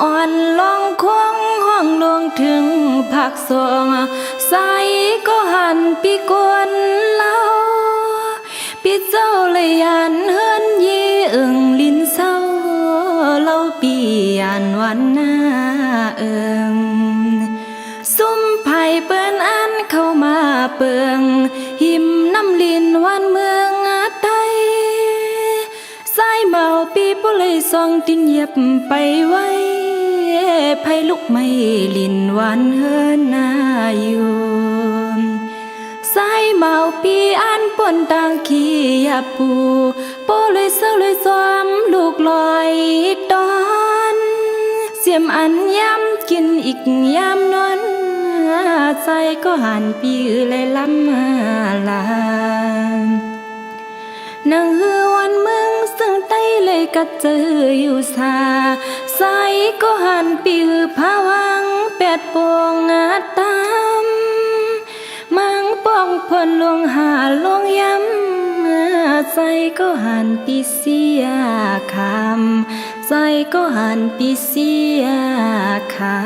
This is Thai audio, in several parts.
อ่อนลองควงห้องลงถึงภาคสองใสก็หันปีกวนเล่าปีเจ้าเลยยันเฮินยีอึ่งลินเศร้าเล่าปียันวันหน้าเอิงซุ่มไผ่เปิ้นอันเข้ามาเปิงหิมน้ำลินวันเมืองไทยสายเมาปีปุเลยซองตินเหยียบไปไว้ไผ่ลุกไม่ลินวันเฮินนาอยู่สายเมาปีอันป่นต่างขี้ยาปูโปเลยเศร้าเลยซ้อมลูกลอยตอนเสียมอันย้ำกินอีกย้ำนอนใจก็หันปีเลยล้ำลานางเฮือวันเมืองซึ่งใต้เลยกัดเจออยู่สาใสก็หันปีผาวังแปดปวงตามมังป้องพลลงหาลงย้ำใจก็หันปีเสียคำใจก็หันปีเสียคำ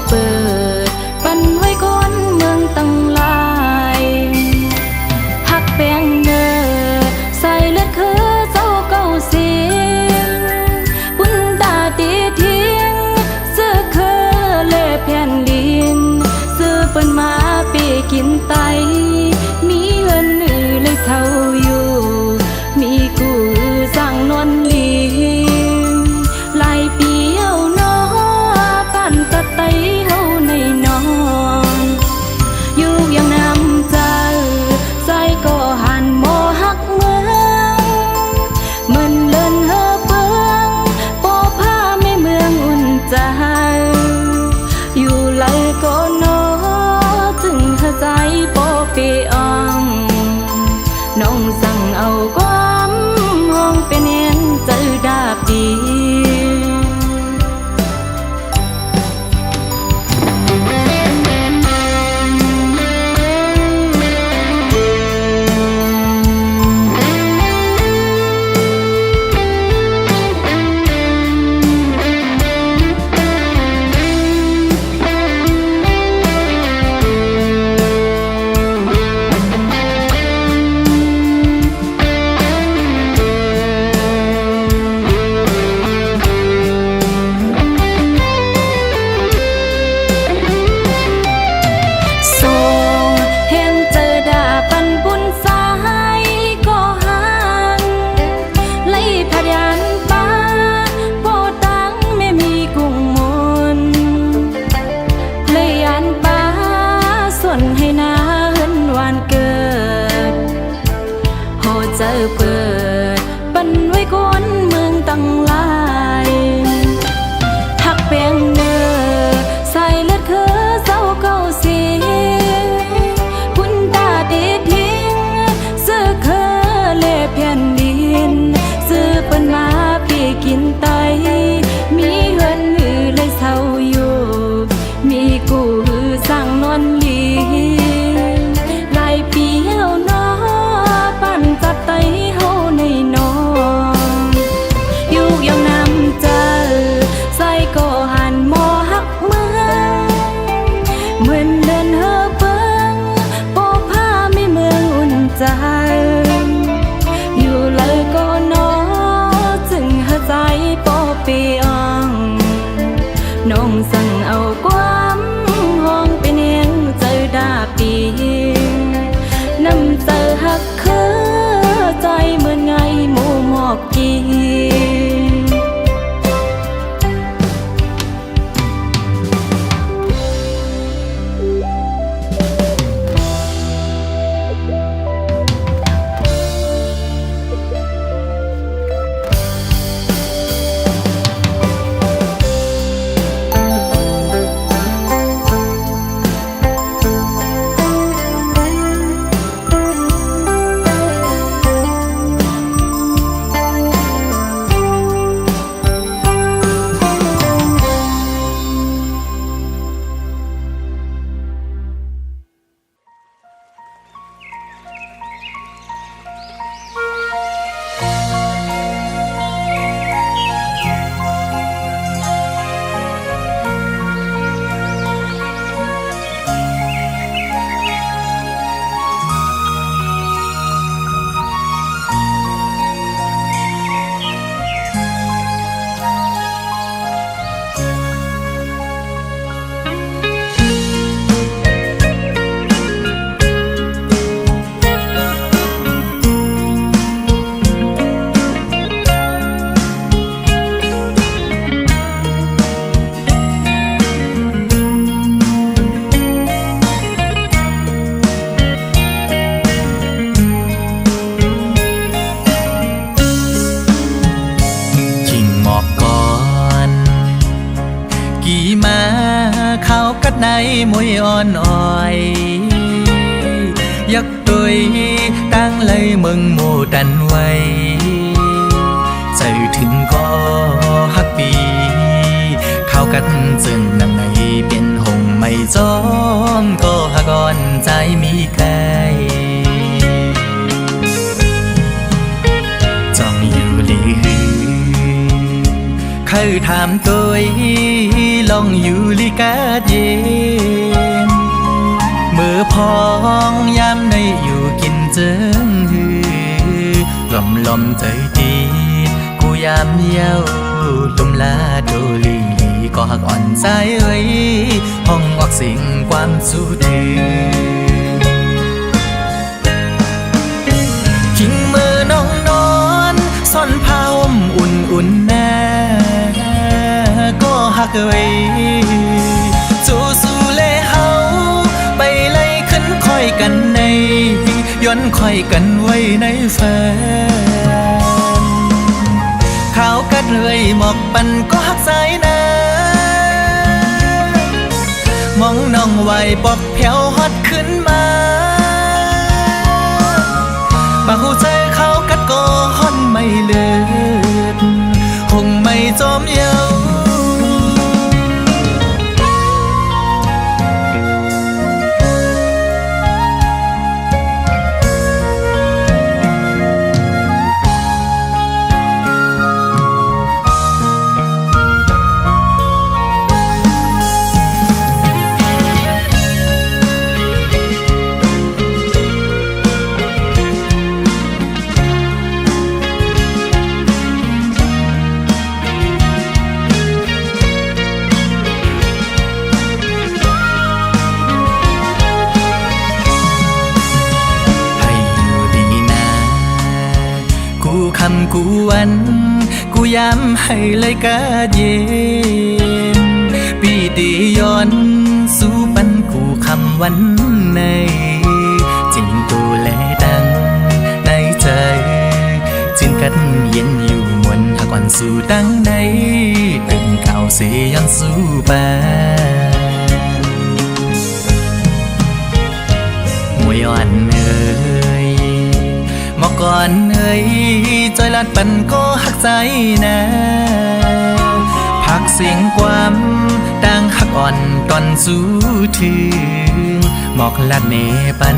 เปิดปันไว้คนเมืองตั้งหลายหักแป้งเนอใส่เลือดคือเจ้าเก่าเสียงบุญตาตีทิ้งเสื้อคือเล่แผ่นดินเสื้อเปิ้นมาปีกินไตมีเงินเลยเท่าอยู่มีกูสร้างนวลลีหลายปีเอานอปันตะไตใจโปเปอองน้องสั่งเอาความห้องเป็นเอ็นเจอดาบดี ในมวยอ่อนอ่อยยักตุยตั้งเลยมึงโมดันไว้ใจถึงก็ฮักปีเข้ากันจึงนังในเป็นหงไม่จอมก็ฮักอ่อนใจมีใครจ้องอยู่ลีเคยถามตัวลองอยู่ลีกาเย็นมือพองยามในอยู่กินเจิงหือลมใจดีกูยามเย้าลุมลาโดลีก็หักอ่อนใจเอ้ยห้องออกสิ่งความสู้ถึงคิงมือน้องนอนซ่อนผ้าห่มอุ่นแน่ก็หักเอ้ยสู้เล่เฮาไปไล่ขึ้นค่อยกันในย้อนค่อยกันไว้ในแฟนขาวกัดเลยหมอกปันก็หักสายน้ามองน้องไหวปอกแผ่วฮอดขึ้นมาปากหูใจเขากัดก็ฮอนไม่เลือดคงไม่จอมเยาคำกูวันกูย้ำให้เลยกาเย็นปีดีย้อนสู้ปันกูคำวันในจริงกูแลดังในใจจึงกันเย็นอยู่มวนหากอ่อนสู้ดังในตึงเก่าเสียงสู้ปามวยอ่อนเอ่ยมอก่อนเอ้ยจอยลัดปันก็หักใจนะพักเสียงความดังหักอ่อนตอนสู้ถึงหมอกลัดเนปัน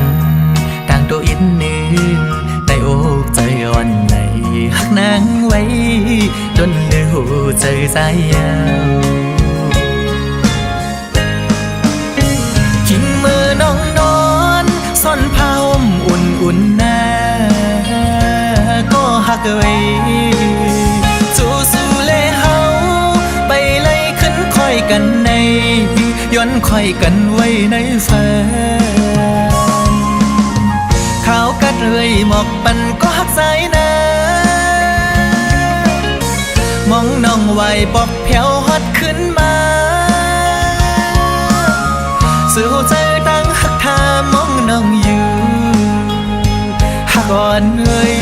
ดังตัวอินหนึ่งในอกใจอ่อนในหักนางไว้จนเลือใจใจยาวขิงมือน้องนอนซ่อนผ้าห่มอุ่นหน้าก็หักเอ้ยสู้เล่เฮาไปไล่ขึ้นค่อยกันในย้อนค่อยกันไว้ในแฟนขาวกัดเลยหมอกปันก็หักสายน้ามองน้องไหวปอกแผ่วฮอดขึ้นมาสู่ใจตั้งหักทามองน้องอยู่หักอ่อนเอ้ย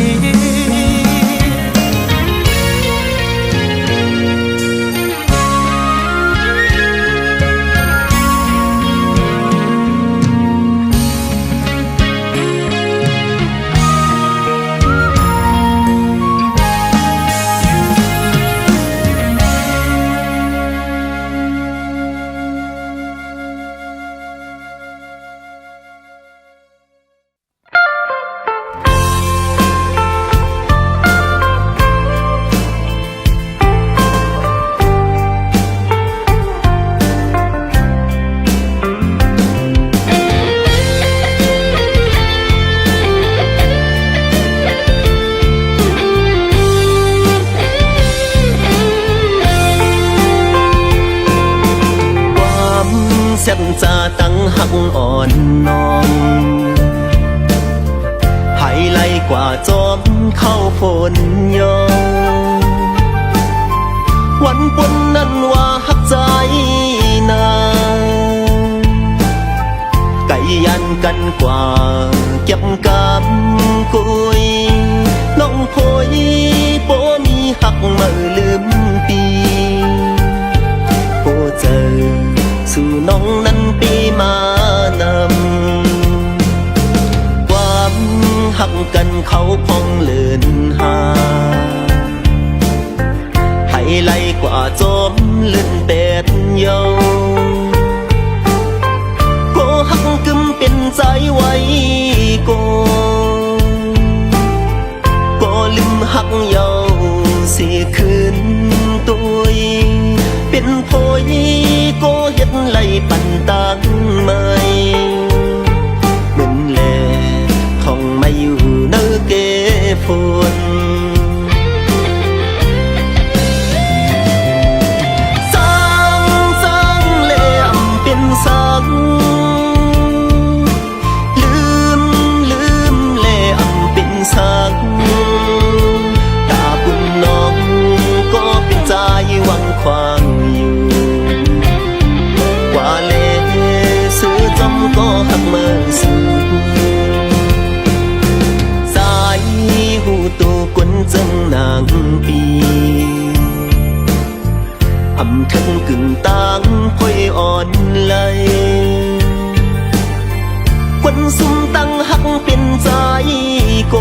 แซ่บจะตั้งหักอ่อนน้องไฮไลท์กว่าจอมเข้าฝนยอวันปนนั้นว่าหักใจนาไก่ยันกันกว่าเก็บกำกุยน้องพอยโปมีหักมาลืมปีโปเจอสู่น้องนั้น ปีมานำความหักกันเขาพองเลือนหาให้ไล่กว่าจมลื่นเป็ดเยาก็หักกึมเป็นใจไว้ก็ลืมหักเยาสิคืนตัวเป็นพอยก็เฮ็ดไล่ปันตังไม่เหมือนแลท่องไม่อยู่เนื้อเกฝนสร้างแหลมเป็นสังลืมแหลมเป็นสังตาบุญน้องก็เป็นใจหวังควางอยู่ว่าเล่ซื้อจำก็หักเมื่อสูสายหูตูกวนจังนางปีอำถึงกึ่งตังพอยอ่อนไหลควันสุ่มตั้งหักเป็นใจโก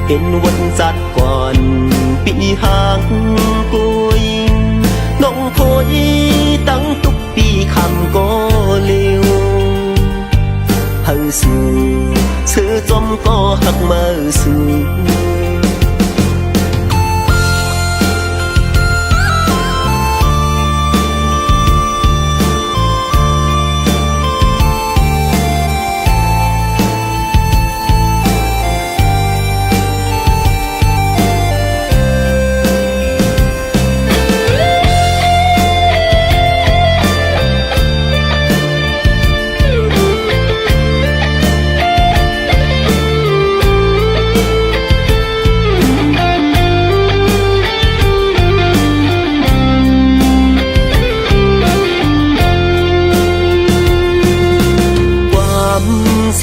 เป็นวันจัดก่อนปีหางกุยน้องพอยตั้งทุกปีคำก็เร็วเฮาสู่เสือจมก็หักมาสู่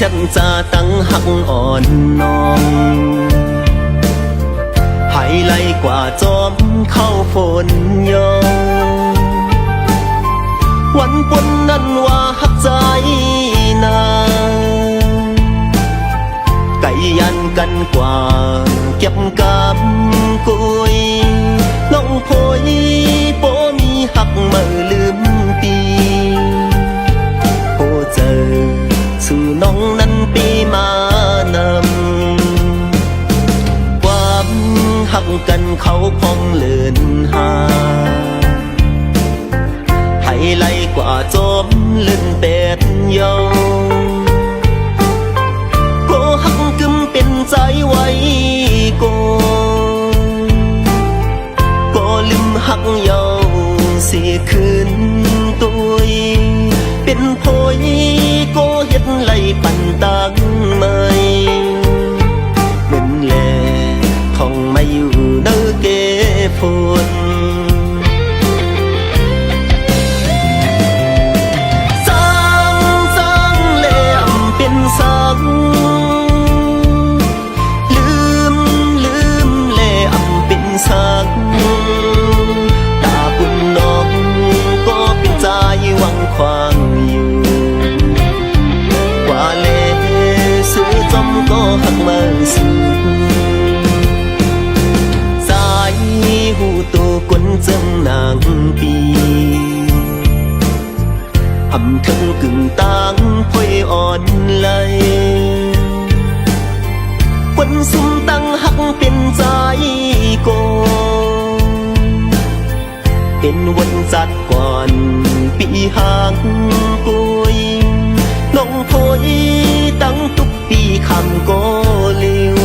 ฉันจะตั้งหักอ่อนน้องให้ไล่กว่าจอมเข้าฝนยองวันปนนั้นว่าหักใจนางไก่ยันกันกว่าเก็บกำกุยน้องพอยโปมีหักมาลืมปีโปเจอสู่น้องนั้นปีมานำความหักกันเขาพองเลือนหาให้ไล่กว่าจมลื่นเป็ดเยาก็หักกึมเป็นใจไว้ก็ลืมหักเยาสิคืนตัวเป็นพอยก็เฮ็ดไล่ปันตังไม่เหมือนแลท่องไม่อยู่เนื้อเกฝนสร้างแหลมเป็นสังลืมแหลมเป็นสังตาบุญน้องก็เป็นใจหวังควางอยู่ว่าเล่ซื้อจมก็หักมาสู่สายหูตัวกวนจังนางปีอำถึงกึ่งตังพอยอ่อนไหลควันสุ่มตั้งหักเป็นใจโกเป็นวันจัดก่อนปีหางกุยน้องพอยตั้งทุกปีคำก็เร็ว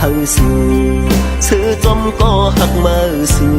เฮาสู่เสือจมก็หักมาสู่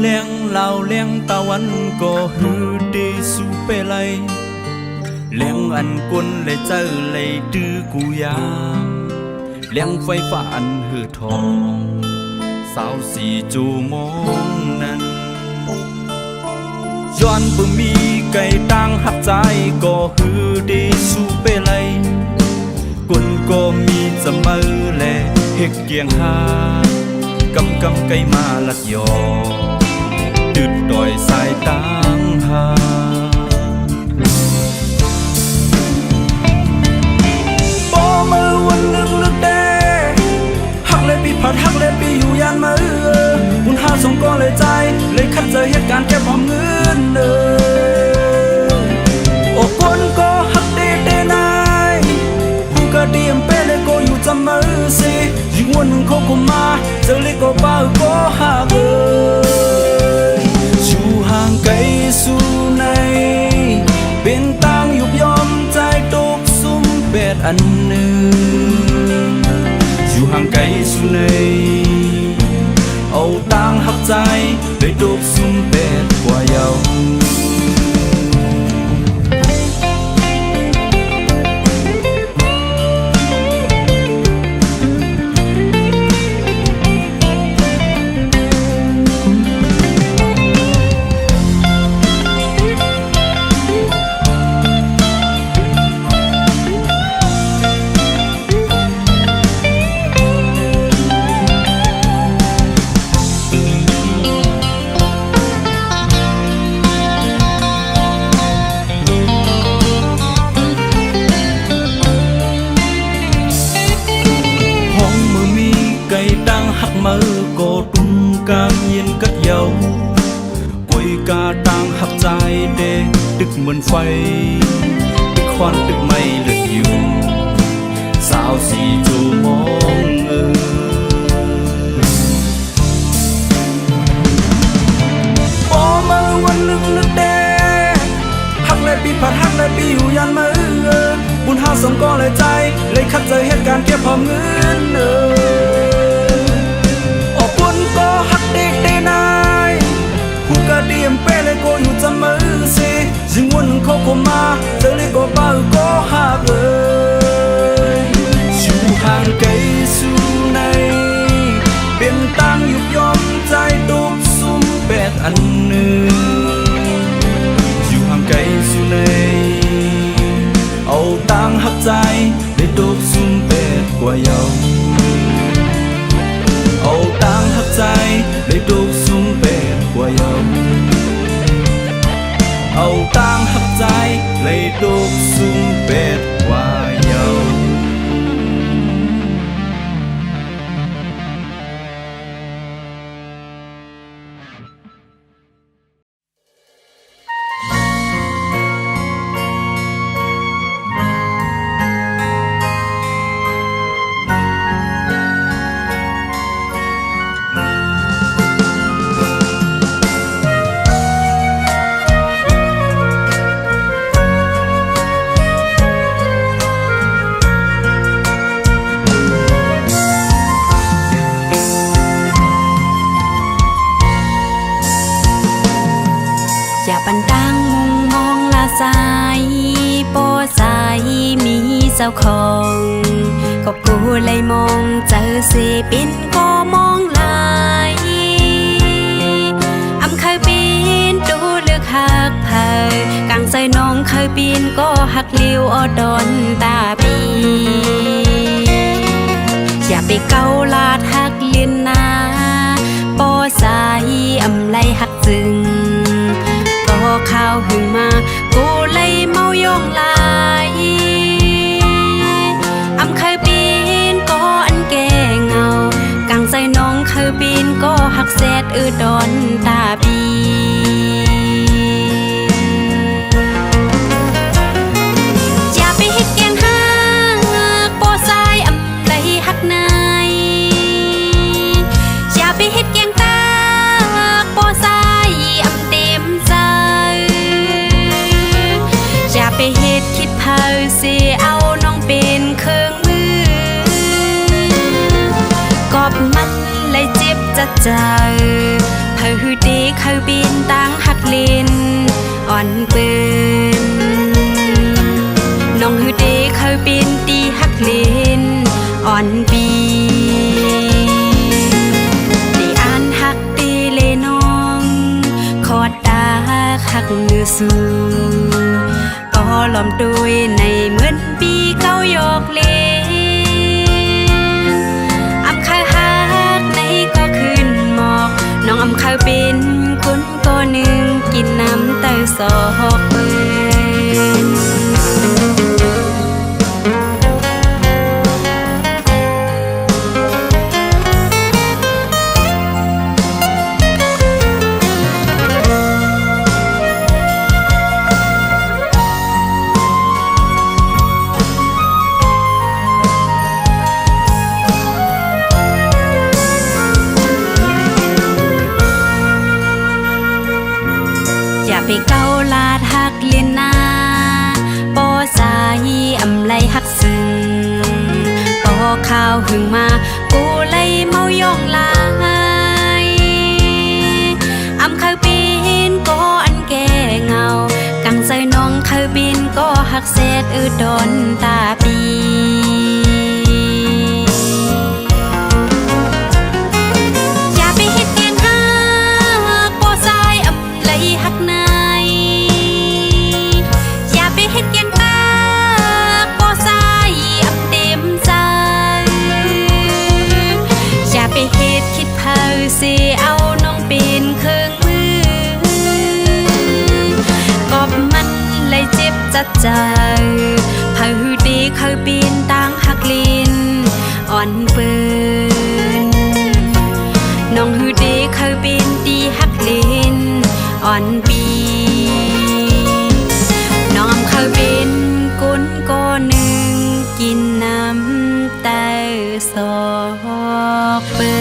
เลี้ยงลาวเลี้ยงตะวันก็ฮือเดสูเปไลเลี้ยงอันกุนเลยเจอเลยดื้อกูยามเลี้ยงไฟฟ้าอันหือทองสาวสีจูมองนั้นย้อนบ่มีไก่ตั้งหับใจก็ฮือเดสูเปไลกุนก็มีจะมือและเฮกเกียงหากำไก่มาลัดยอดึดดอยสายตั้งหาบ่มือวันลึกแดหักเลยปีผัดหักเลยปีอยู่ยานมือบุญหาสงก็เลยใจเลยคัดเจอเหตุการณ์แก้พร้อมเงินโอ้คนก็หักเดนายผู้ก็เดียมเป้เลยก็อยู่จำมือสิยิ่งวันหนึ่งเขาก็มาเจอเลยก็บ้าก็หักอยู่ห่างไกลสู่ในเป็นต่างยุบยอมใจตกซุ่มเบ็ดอันหนึ่งอยู่ห่างไกลสู่ในเอาต่างหักใจเลยตกซุ่มเบ็ดกว่าเยามือก็ตุ้มกางเย็นกัดเยากุยกาต่างหักใจเด็กตึกเหมือนไฟตึกควันตึกไม่เลือดอยู่สาวสีจูมองบ่มือวันลึกแดหักเลยปีผัดหักเลยปีอยู่ยันมือบุญหาสมก็เลยใจเลยคัดเจอเหตุการณ์เก็บพร้อมเงินก็หักเด็กได้นายผู้ก็เดียมเป้เลยก็อยู่จำมือสิยิ่งวันเขาก็มาเจอเลยก็บ้าก็หักอยู่ห่างไกลสู่ในเป็นต่างยุบยอมใจตกซุ่มแปดอันหนึ่งอยู่ห่างไกลสู่ในเอาต่างหักใจได้ตกซุ่มแปดกว่าเยาเอาต่างหักใจได้ตกซุ่มเป็ดกว่าเยาเอาต่างหักใจเลยตกซุ่มเป็ดกว่าเยาปันตั้งมุงมองละสายโปสายมีเจ้าของก็กูเลยมองเจอสิปินก็มองลายอำเคยปีนดูเลือกหักเผยกังใส่น้องเคยปีนก็หักเลี้ยวอดอนตาปีอย่าไปเกาลาดหักเลียนนาโปสายอำไลหักจึงข้าวหึงมากูเลยเมายองลายอำเคยปีนก็อันแก่เงากังใส่น้องเคยปีนก็หักแซดดอนตาปีอย่าไปเฮ็ดแกงห้างโปสายอำไรหักนายอย่าไปเฮ็ดแกงตาโปสายอำเต็มใจไปเฮ็ดคิดเผาสิเอาน้องเป็นเครื่องมือกอบมันเลยเจ็บจะเจอเผาหือดีเค เคยบินตั้งหักลินอ่อนเปืนน้องฮือเดเคยบินตีหักลินอ่อนปีตีอ่านหักตีเลน้องขอดตาหักเงือสูก็ล้อมด้วยในเหมือนปีเก้ายกเลอับเคยหักในก็ขึ้นหมอกน้องอำเคยเป็นคนก็หนึ่งกินน้ำเต้าสอกเปิ้นอย่าไปเกาลาดหักเลียนนาปอสายอำไลหักซึ้งปอข้าวหึงมากูเลยเมาย่องลายอำเคยบินก็อันแก่เงากังใจน้องเคยบินก็หักเศษดนตาปีอย่าไปเฮ็ดแกงหักปอสายอำไลหักนาอย่าไปเฮ็ดแกงปากปอสายอับเต็มใจอย่าไปเฮ็ดคิดเผาสิเอาน้องเป็นเครื่องมือกอบมันเลยเจ็บจัดใจเผาดีเคยปีนตั้งหักลินอ่อนเปิ้นน้องฮือดีเคยปีนตีหักลินอ่อนปีน้องเคยเป็นกุนก็หนึ่งกินน้ำแต่สอกเปิ้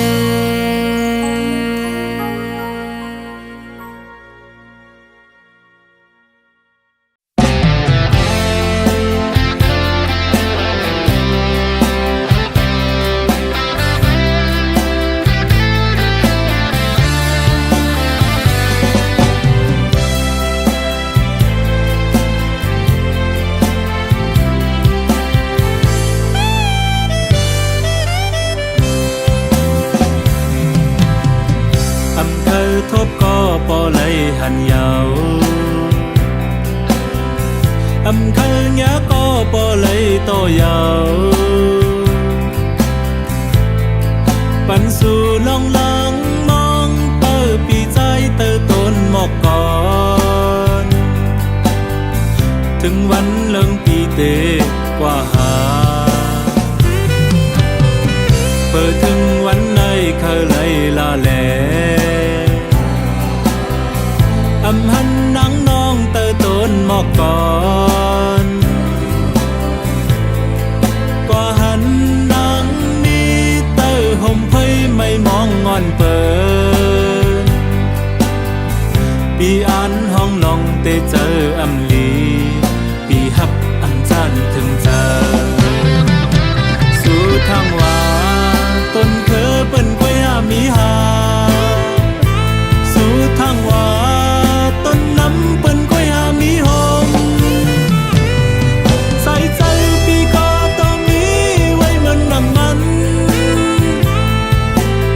ทบก็ปอเลยหันยาวอำเคยยะก็ปอเลยโตยาวปันสู่ลองลังมองเปิดปีใจเติต้นหมอกก่อนถึงวันเลิงปีเตกว่าหาเปิดถึงวันในเคยเลยลาแลอำหันนังน้องเตอต้นหมอกก่อนก็หันนังนี้เตอห่มเพยไม่มองงอนเปินปีอันห้องลองเตเจออำลีปีฮับอันจันถึงเจอสู่ทางว่าต้นเคอเปิ้นกวยมีหาสู่ทางว่าต้นน้ำเปิ้นกวยมีหงใส่ใจปีก็ต้องมีไว้มันนำมัน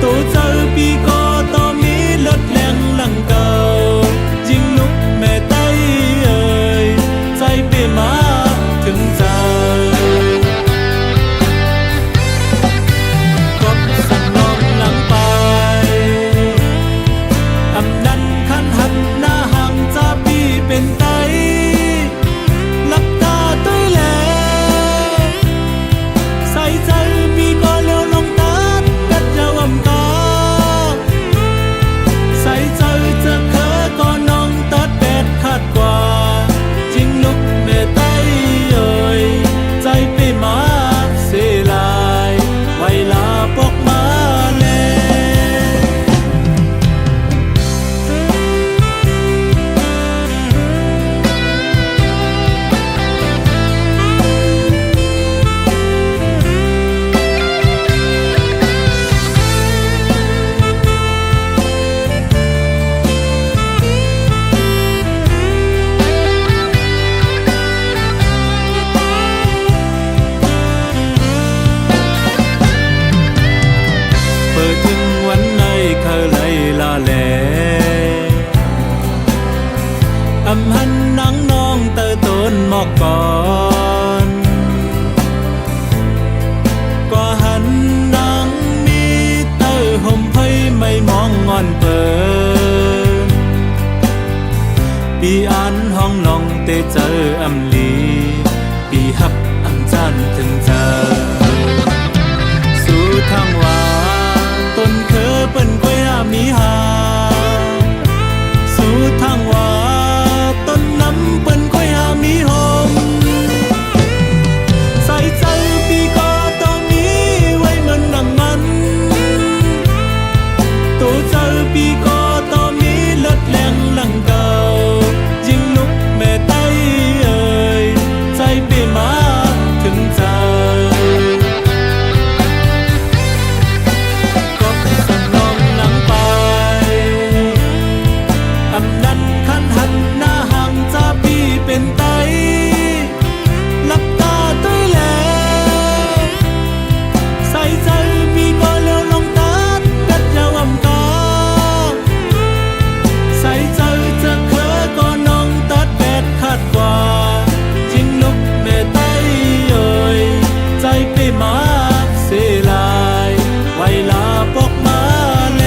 ตัวเจอปีก็ต้องมีลดแรงหลังเก่ายิ่งลุกแม่ไต้เอ่ยใจเปมาถึงใจกบสันน้องหลังไป เตอต้นหมอกก่อนก็หันดังมีเตอห่มไพ่ไม่มองงอนเปิดปีอันห้องลองเตเจออำลีปีฮับอำจันถึงเธอสู่ทางว่าต้นเคอเปิ้นก้อยมีหาสู่ทางว่าต้นน้ำเปิ้นก้อยมีหอมใส่ใจปีก็ต้องมีไว้เหมือนดังมันตัวเจอปีก็ต้องมีเลิศแรงหลังเก่ายิ่งลุกแม่ไต้เอ่ยใจเปมาถึงเธอก็สำนองหลังไปอำนั้นคันหันหน้าห่างจะปีเป็นไตหลับตาต้อยแลใส่ใจปีก็เลี้ยวลงตัดกัดยาวอำกาใส่ใจจะเคอก็น้องตัดแบดขาดกว่าจิงลุกแม่ไต้เอ่ยใจไปมาเสลายไว้ลาปอกมาแล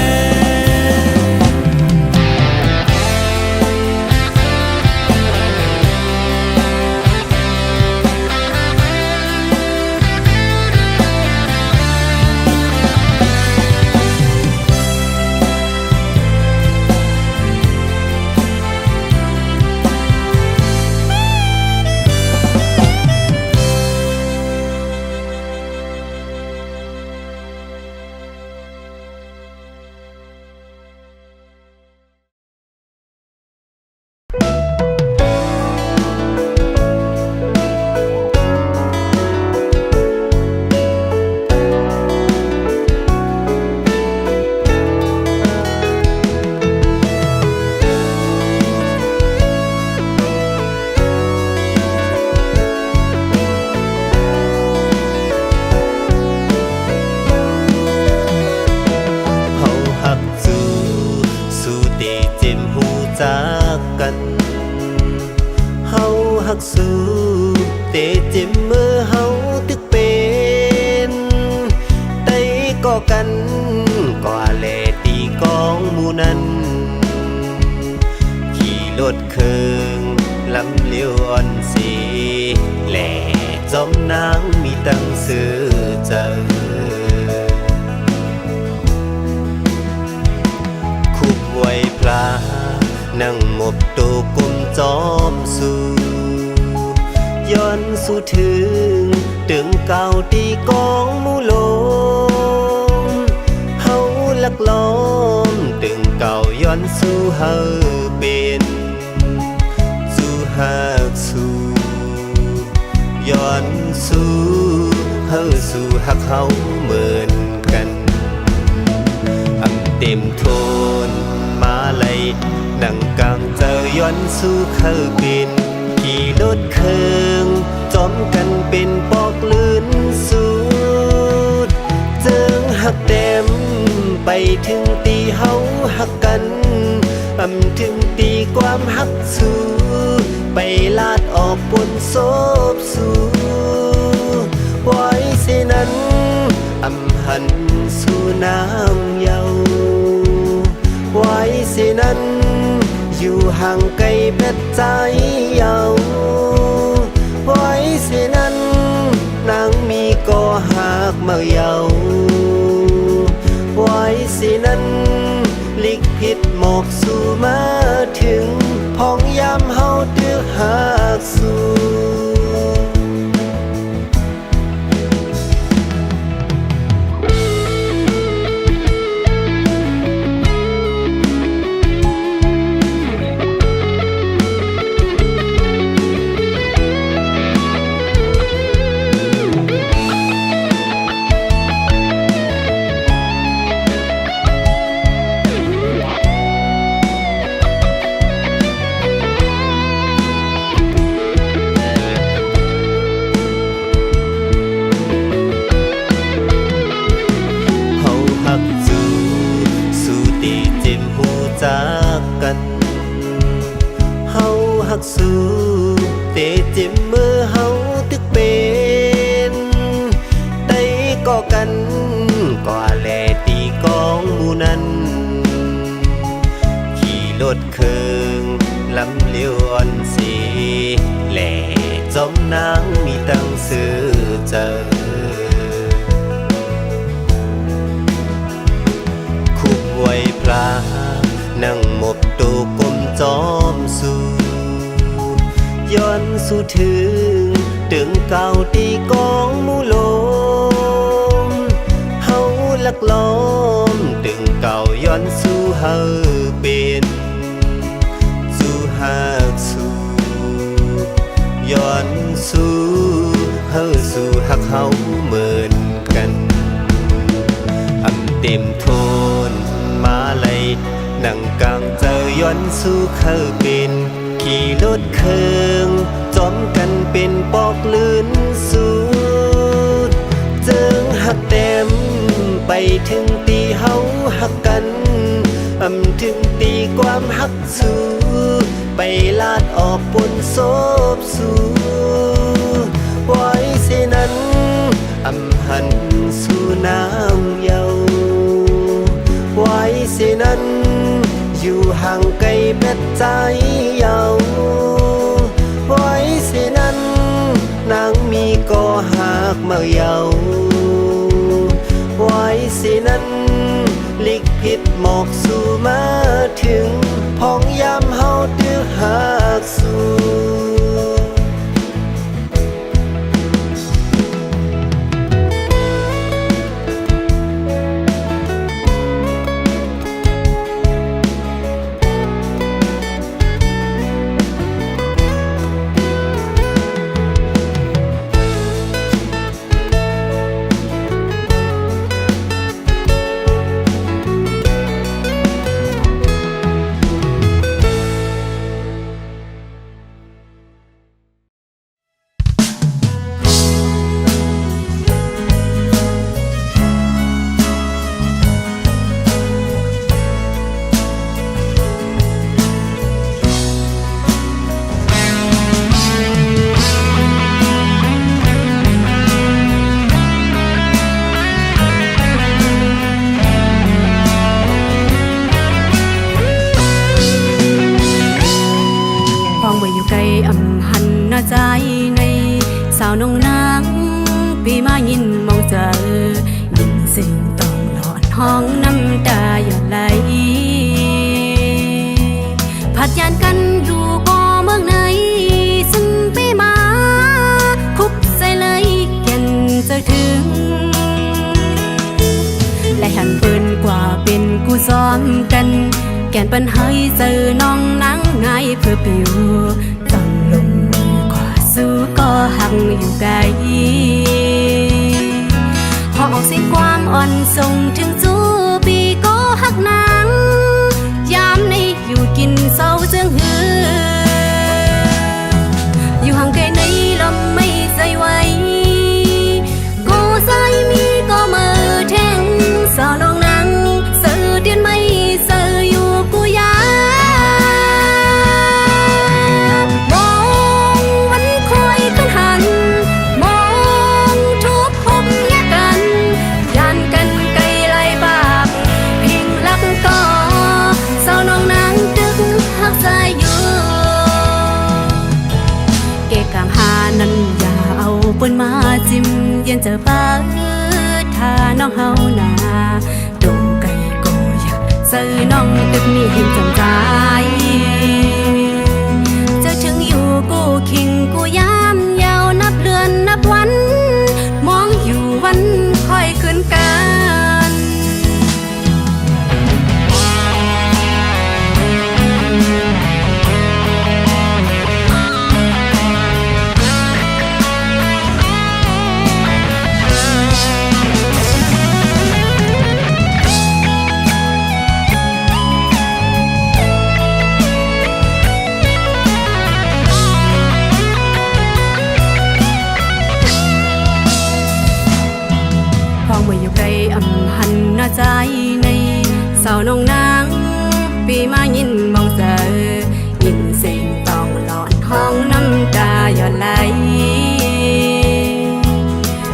ฮักสู้เตเจ็บมือเฮาตึกเป็นไต้ก็กันก็แลตีกองหมู่นั้นขี่รถเคืองลำเลี้ยวอ่อนสีแหล่จอมนางมีตั้งซื้อเจอคุบไว้พลานั่งหมบตูกุมจอมสู่ย้อนสู่ถึงตึงเก่าตีกองหมู่ลมเฮาลักล้อมตึงเก่าย้อนสู่เฮาเป็นสู่ฮักสู่ย้อนสู่เฮาสู่ฮักเฮาเหมือนกันอำเต็มโทนมาเลยนั่งกลางเจอย้อนสู่เขาเป็นขี่รถเคืองจอมกันเป็นปอกลื่นสุดเจิงหักเต็มไปถึงตีเฮาหักกันถึงตีความหักสู่ไปลาดออกบนโซบสู่ไว้เสนั้นหันสู่น้ำเยาไว้เสนั้นอยู่ห่างไกลแม่ใจเยาไว้เสนั้นนางมีก็หากมาเยาไว้เสนั้นลิกผิดหมอกสู่มาถึงพ้องยามเฮาดื้อหากสู่ จิ้มมือเฮาตึกเป็นได้ก็กันก็แลตีกองหมู่นั้นขี่รถเคืองลำเลี้ยวอ่อนสีแหล่จอมนางมีตั้งซื้อเจอคุกไว้พลานั่งหมบตูกลมจอมสู่ย้อนสู่ถึงตึงเก่าตีกองหมู่ลมเฮาลักล้อมตึงเก่าย้อนสู่เฮาเป็นสู่หากสู่ย้อนสู่เฮาสู่หักเฮาเหมือนกันอำเต็มโทนมาเลยนั่งกลางเจอย้อนสู่เฮาเป็นขี่รถเคืองจอมกันเป็นปอกลื่นสุดเจิงหักเต็มไปถึงตีเฮาหักกันถึงตีความหักสู้ไปลาดออกปนโซบสู่ไว้เสนั้นหันสู่น้ำเยาไว้เสนั้นอยู่ห่างไกลแม่ใจเยาไว้เสนั้นนางมีก็หากมาเยาไว้เสนั้นลิกผิดหมอกสู่มาถึงพ้องยามเฮาตื้อหากสู่ใจในสาวน้องนางปีมายินมองเจอยินเสียงต้องหลอดห้องน้ำตาหยดไหลผัดยานกันอยู่บ่เมืองไหนซึ่งปีมาคุบใส่เลยแก่นจะถึงและหันปืนกว่าเป็นกูซ้อมกันแก่นปัญหาเจอน้องนางไงเพื่อปิวต้องลงสู้ก็หักอยู่ไกลพอออกเสียงความอ่อนส่งถึงจูปีก็หักนางยามในอยู่กินเศร้าเจืองหืออยู่ห่างไกลในลำไม่ใจไหวก็ใจมีก็มือแทงสาวน้องนางเสือเดียนไม่เสืออยู่กูยามองทุกพบแยกกันยานกันไกลไล่บากเพียงรักก็สาวน้องนางดึกหักใจอยู่เกะกางหานั้นอย่าเอาปืนมาจิ้มเย็นเจอป้าถ้าน้องเฮาหนาดงไก่ก็อยากเจอน้องตึกนี้เห็นจำใจจะถึงอยู่กูคิงกูยามยาวนับเดือนนับวันมองอยู่วันค่อยขึ้นกันหันหน้าใจในสาวน้องนางปีมายินมองเจอยินเสียงต้องหลอนห้องน้ำตา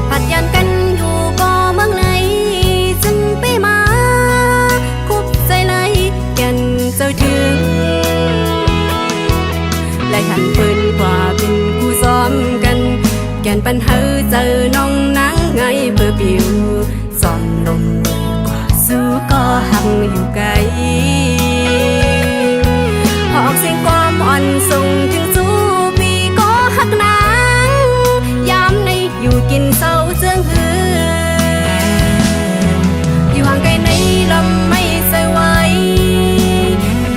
ผัดยันกันอยู่บ่เมืองไหนจึงไปมาคุบใจเลยแก่นเจ้าถึงและหันเปิ้นกว่าเป็นคู่ซ้อมกันแก่นปันเฮาเจอน้องนางไงเพื่อปิวซ้อมลมกว่าสู้ก็หักอยู่ไกลออกเสียงความอ่อนส่งถึงสู้ปีก็หักนางยามในอยู่กินเศร้าเจืองหืออยู่ห่างไกลในลำไม่ใส่ไหว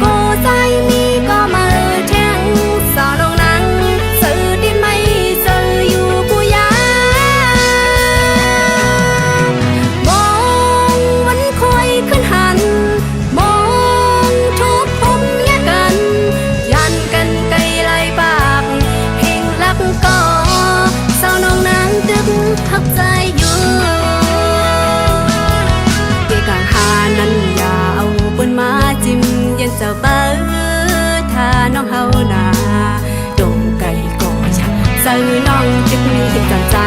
ก็ใจมีก็มาแทงสาวลงนังสื่อดินไม่สื่ออยู่กูยามองวันคอยขึ้นหันมองทุกพมแยกกันยันกันไกลไหลปากเพลงรักก็สาวน้องนางดึกหักใจอยู่เกกางหานั้นอย่าเอาปืนมาจิ้มยันเจ้าเปิดถ้าน้องเฮาหนาดงไก่ก็ชักใจน้องจึกมีจำใจ